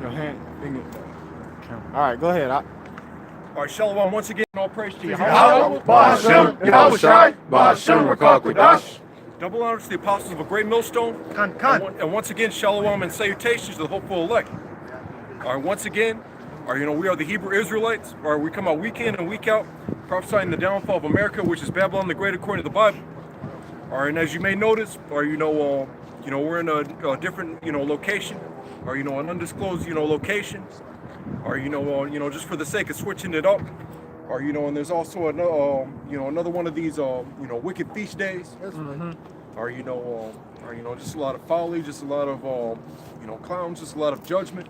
Go ahead. All right, go ahead. All right, Shalom. Once again, all praise to you. Double honor to the apostles of a great millstone. And once again, Shalom and salutations to the hopeful elect. All right, once again, we are the Hebrew Israelites. All right, we come out week in and week out, prophesying the downfall of America, which is Babylon the Great according to the Bible. All right, and as you may notice, we're in a different, location, or an undisclosed, location, or just for the sake of switching it up, or and there's also another one of these, wicked feast days, or just a lot of folly, just a lot of, clowns, just a lot of judgment.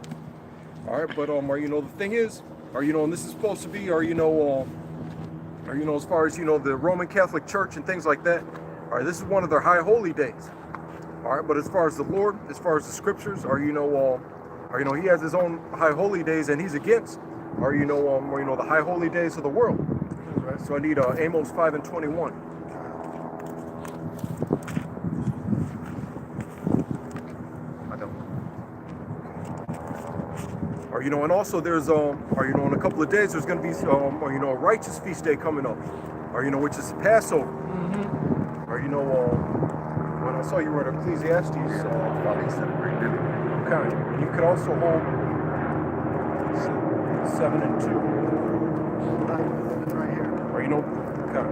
All right, but the thing is, and this is supposed to be, as far as the Roman Catholic Church and things like that. All right, this is one of their high holy days. All right, but as far as the Lord, as far as the scriptures, he has his own high holy days, and he's against, the high holy days of the world. Right. So I need Amos 5:21. And also there's, in a couple of days there's going to be, a righteous feast day coming up, which is Passover. When I saw you were at Ecclesiastes, okay. And you could also hold 7 and 2. Right here. Okay.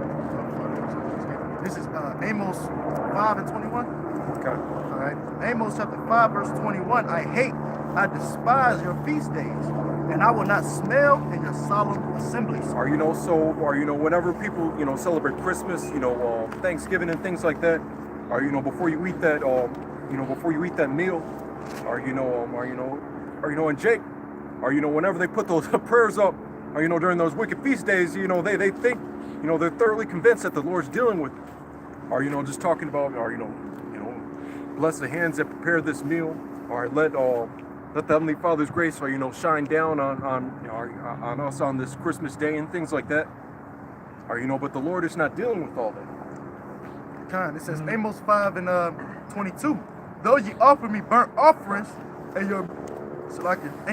This is Amos 5:21. Okay. All right. Amos chapter 5, verse 21. I despise your feast days, and I will not smell in your solemn assemblies. Whenever people, celebrate Christmas, Thanksgiving and things like that, before you eat that, meal, and Jake, whenever they put those prayers up, during those wicked feast days, they think, they're thoroughly convinced that the Lord's dealing with them. Just talking about, bless the hands that prepare this meal, or let the Heavenly Father's grace, shine down on us on this Christmas day and things like that. But the Lord is not dealing with all that. It says Amos 5 and 22. Though ye offer me burnt offerings and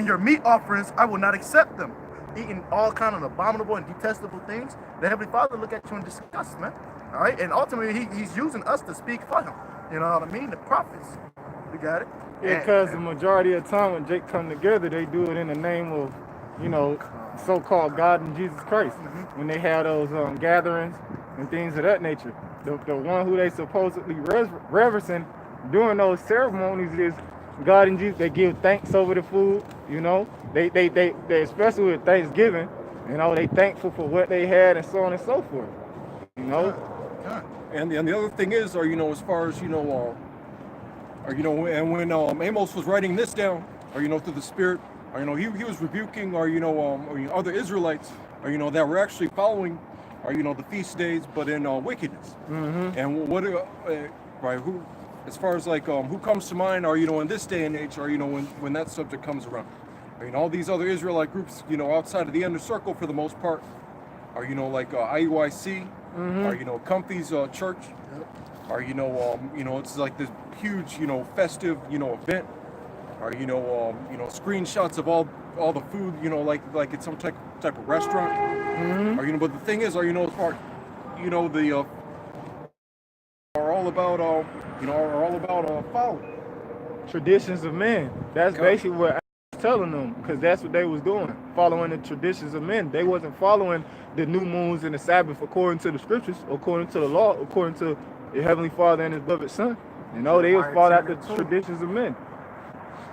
your meat offerings, I will not accept them. Eating all kind of abominable and detestable things, the Heavenly Father look at you in disgust, man. All right, and ultimately he's using us to speak for him. You know what I mean? The prophets. You got it? Yeah, because the majority of the time when Jake come together, they do it in the name of, so-called God and Jesus Christ. When they have those gatherings and things of that nature. The one who they supposedly reverencing during those ceremonies is God and Jesus. They give thanks over the food, They especially with Thanksgiving, they thankful for what they had and so on and so forth, And the other thing is, as far as, and when Amos was writing this down, through the Spirit, he was rebuking, other Israelites, that were actually following, the feast days, but in wickedness. And what, who, as far as who comes to mind, in this day and age, when that subject comes around, all these other Israelite groups, outside of the inner circle for the most part, IUIC, Comfy's church, it's like this huge, festive, event, screenshots of all the food, like it's some type of restaurant, but the thing is, as far, the are all about, folly. Traditions of men. That's basically what I was telling them, because that's what they was doing, following the traditions of men. They wasn't following the new moons and the Sabbath according to the scriptures, according to the law, according to the Heavenly Father and His beloved Son. They was following out the traditions of men.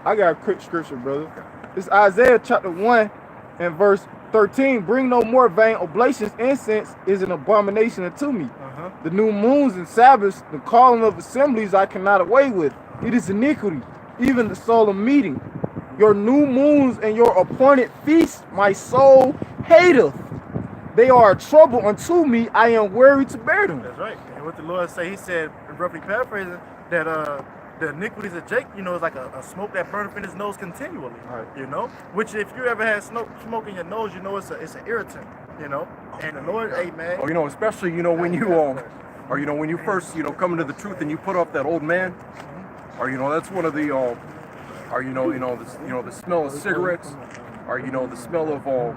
I got a quick scripture, brother. It's Isaiah chapter 1 and verse 13. Bring no more vain oblations. Incense is an abomination unto me. The new moons and Sabbaths, the calling of assemblies, I cannot away with. It is iniquity, even the solemn meeting. Your new moons and your appointed feasts, my soul hateth. They are a trouble unto me. I am weary to bear them. That's right. And what the Lord say, He said, roughly paraphrasing, that the iniquities of Jake, is like a smoke that burneth in his nose continually. Right. Which if you ever had smoke in your nose, it's an irritant. And the Lord, amen. Especially when you when you first come into the truth and you put off that old man, that's one of the or the smell of cigarettes, or the smell of or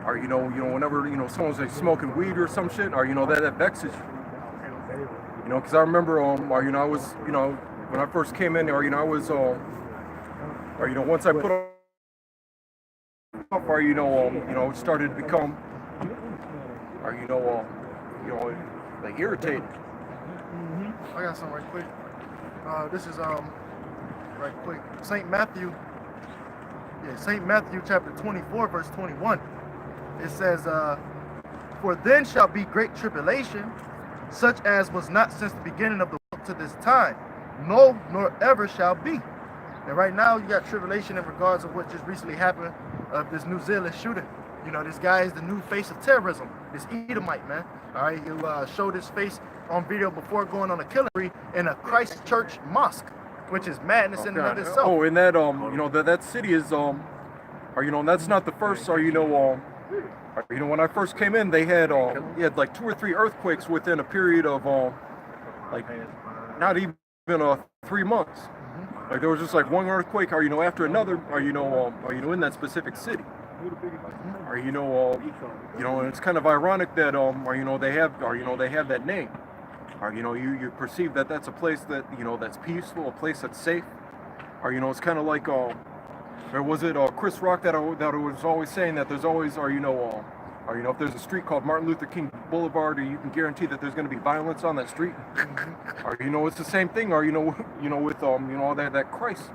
whenever someone's like smoking weed or some shit, or that vexes you. Because I remember I was when I first came in, or I was once I put up, or it started to become, like irritated. I got some right quick. This is right quick. St. Matthew chapter 24, verse 21. It says, "For then shall be great tribulation, such as was not since the beginning of the world to this time, no, nor ever shall be." And right now, you got tribulation in regards of what just recently happened of this New Zealand shooting. This guy is the new face of terrorism. This Edomite, man. All right, he showed his face on video before going on a killing spree in a Christchurch mosque, which is madness in and of itself. Oh, and that that city is that's not the first. When I first came in, they had like 2 or 3 earthquakes within a period of like not even 3 months. Like there was just like one earthquake, after another, in that specific city. And it's kind of ironic that they have that name. You perceive that that's a place that that's peaceful, a place that's safe. It's kind of like was it Chris Rock that was always saying that there's always if there's a street called Martin Luther King Boulevard, you can guarantee that there's going to be violence on that street. It's the same thing. With all that Christ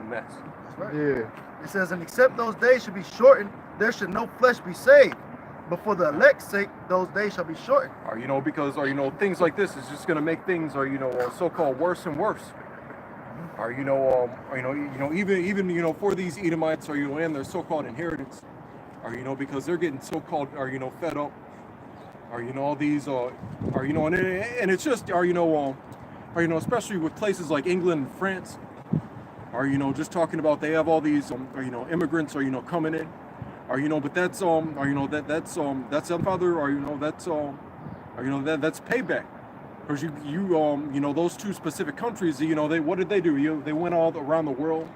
mess. Right. Yeah. It says, "And except those days should be shortened, there should no flesh be saved. But for the elect's sake, those days shall be shortened." Because things like this is just going to make things so-called worse and worse. Even for these Edomites, and their so-called inheritance, because they're getting so-called fed up, all these and it's just especially with places like England and France, just talking about they have all these immigrants coming in, but that's that's Father, that's payback. Because those 2 specific countries, what did they do? They went all around the world.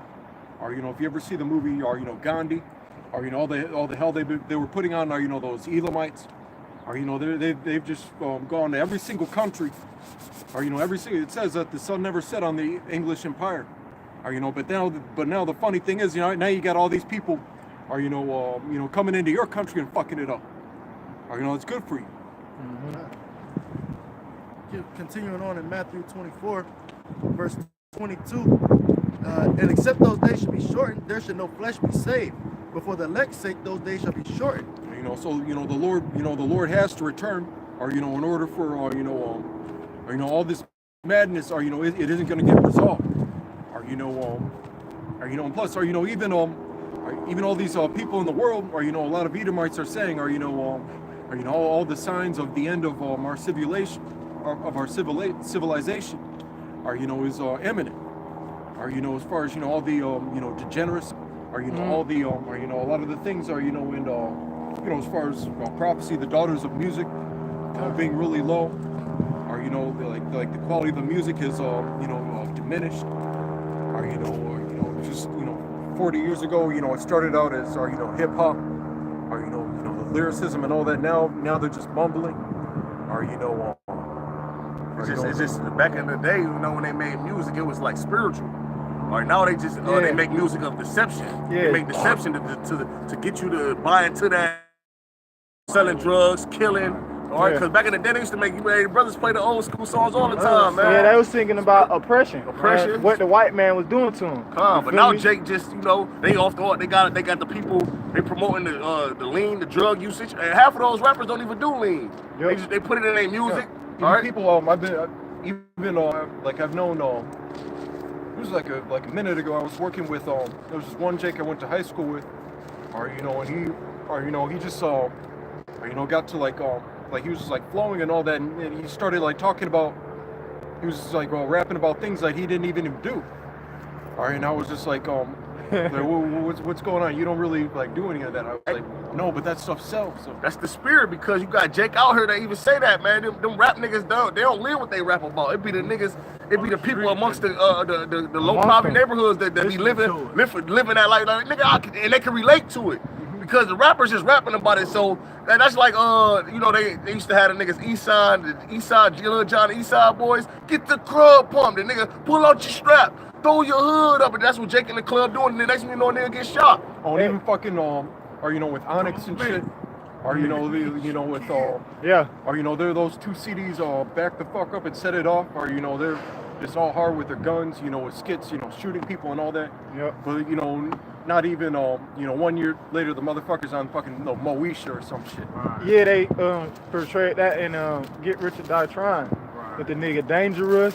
If you ever see the movie, Gandhi, all the hell they were putting on, those Elamites, they've just gone to every single country, it says that the sun never set on the English Empire, but now the funny thing is, now you got all these people, coming into your country and fucking it up. It's good for you. Mm-hmm. Continuing on in Matthew 24, verse 22, "And except those days should be shortened, there should no flesh be saved. But for the elect's sake, those days shall be shortened." So the Lord has to return, in order for all this madness, it isn't going to get resolved, and plus, even all these people in the world, a lot of Edomites are saying, all the signs of the end of our civilization. Civilization is imminent. As far as all the degenerates, all the a lot of the things in as far as prophecy, the daughters of music being really low, like the quality of the music is diminished, just 40 years ago, it started out as hip hop, the lyricism and all that. Now they're just mumbling, It's just back in the day, when they made music, it was like spiritual. Right now they just they make music of deception. Yeah. They make deception to get you to buy into that, selling drugs, killing. All right, because back in the day they used to make brothers play the old school songs all the time, man. Yeah, they was thinking about oppression. Oppression. What the white man was doing to them. But now Jake just they off the they got the people, they promoting the lean, the drug usage, and half of those rappers don't even do lean. Yep. They put it in their music. All right. People, I've known. It was like a minute ago. I was working with there was this one Jake I went to high school with, and he just got to like he was just like flowing and all that, and he started like talking about, he was just like rapping about things that he didn't even do. All right, and I was just like Like, what's going on? You don't really like do any of that. I was like, no, but that stuff sells. So. That's the spirit, because you got Jake out here that even say that, man. Them rap niggas they don't live what they rap about. It be the niggas, it be the people amongst the low poverty neighborhoods that be living that life. Like, nigga, and they can relate to it. Because the rappers just rapping about it, so that's like you know, they used to have the niggas Eastside, Lil John, Eastside boys, get the club pumped, the nigga pull out your strap, throw your hood up, and that's what Jake in the club doing. And the next thing you know, nigga get shot. Oh, and even fucking or you know, with Onyx and shit, or you know, with yeah, or you know, they're those two CDs back the fuck up and set it off, or you know, they're just all hard with their guns, you know, with skits, you know, shooting people and all that. Yep. But you know, not even you know, 1 year later the motherfuckers on fucking Moesha or some shit. Yeah, they portrayed that in Get Rich or Die Trying. With the nigga Dangerous.